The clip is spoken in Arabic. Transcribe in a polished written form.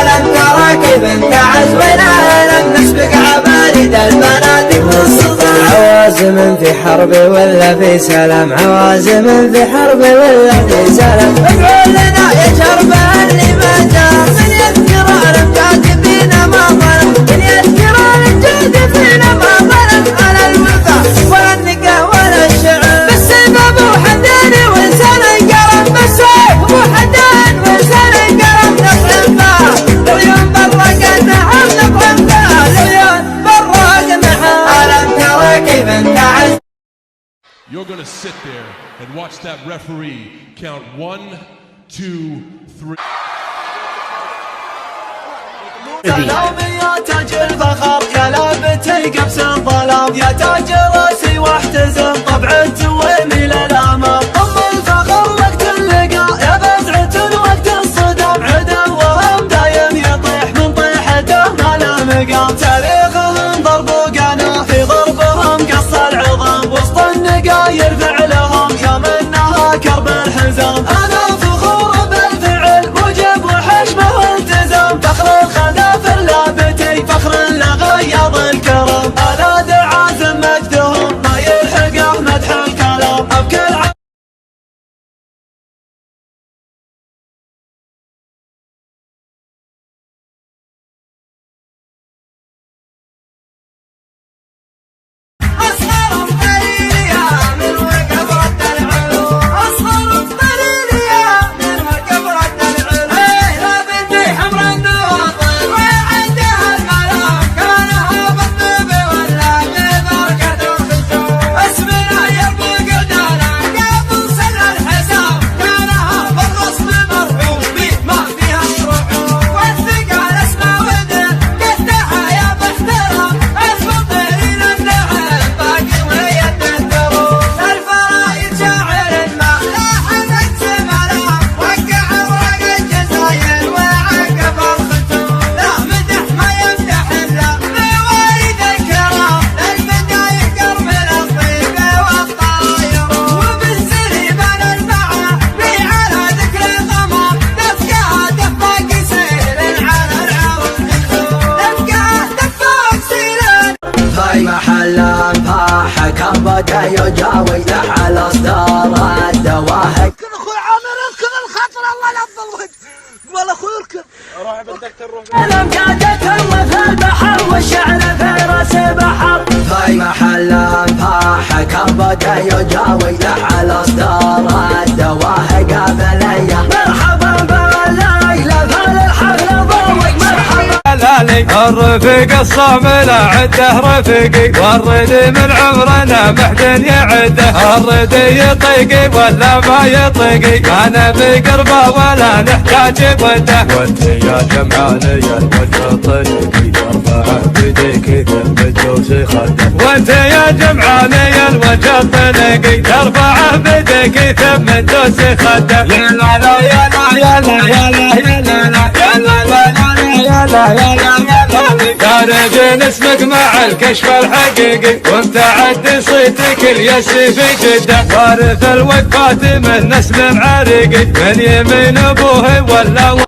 ألم ترى كيف انتعش ولا لم نسبق عبالد البنات والصغار. عوازم في حرب ولا في سلام، عوازم في حرب ولا في سلام. ادعوا لنا يا شرب اللي ما جاء، من يذكر الامجاد فينا ما ظلم، من يذكر الامجاد فينا ما ظلم. على الوفا ولا النقا ولا الشعر، بالسيف ابو حدان ولسان القلم، بالسيف ابو حدان ولسان القلم. نطعم فيها العيون برقناها، نطعم فيها العيون برقناها. ألم ترى كيف انتعش. You're gonna sit there and watch that referee count 1, 2, 3. سلام يا تاج الفخر، يا لابتي قبس الظلام، يا تاج راسي واحتزم طبع التويمي للامام. ام الفخر وقت اللقاء، يا بزعة وقت الصدام، عدوهم دايم يطيح من طيحته ما له مقام. تاريخهم ضرب وقنا، في ضربهم قص العظام، وسط النقا يرفع لهم يوم انها كرب الحزام. انا فخور بالفعل وجب وحشمه والتزام، فخر الخلافر لابتي فخر لغيض الكرم. انا دعازم مجدهم ما يلحقه مدح الكلام، ابكي محلا فاح كبدا يجاوي على اصدار الدواهق. اركن اخوي عامر، اركن الخطر الله لا تضل ولا اخوي اركن. روح بالدكتور روح. الامجاد في البحر والشعر في راس بحر. في محلا فاح كبدا يجاوي على اصدار الدواهق بليه. مرحبا بالليله فالحفل ضوق. مرحبا الرفيق الصامل عده رفيقي، والردي من عمرنا محدن يعده. الردي يطيقي ولا ما يطيقي، انا بقربه ولا نحتاج وده. وانت يا جمعاني الوجه طريقي، ارفع بيديك ثم الجوز خده. وانت يا جمعاني الوجه طريقي، ترفع بيديك ثم الجوز خده. يا لا لا يا لا يا لا يا لا يا لا يا لا يا لا يا رجل اسمك مع الكشف الحقيقي، وانت عد صيتك اليسي في جده. وارث الوقفات من نسل عريقي، من يمين ابوه ولا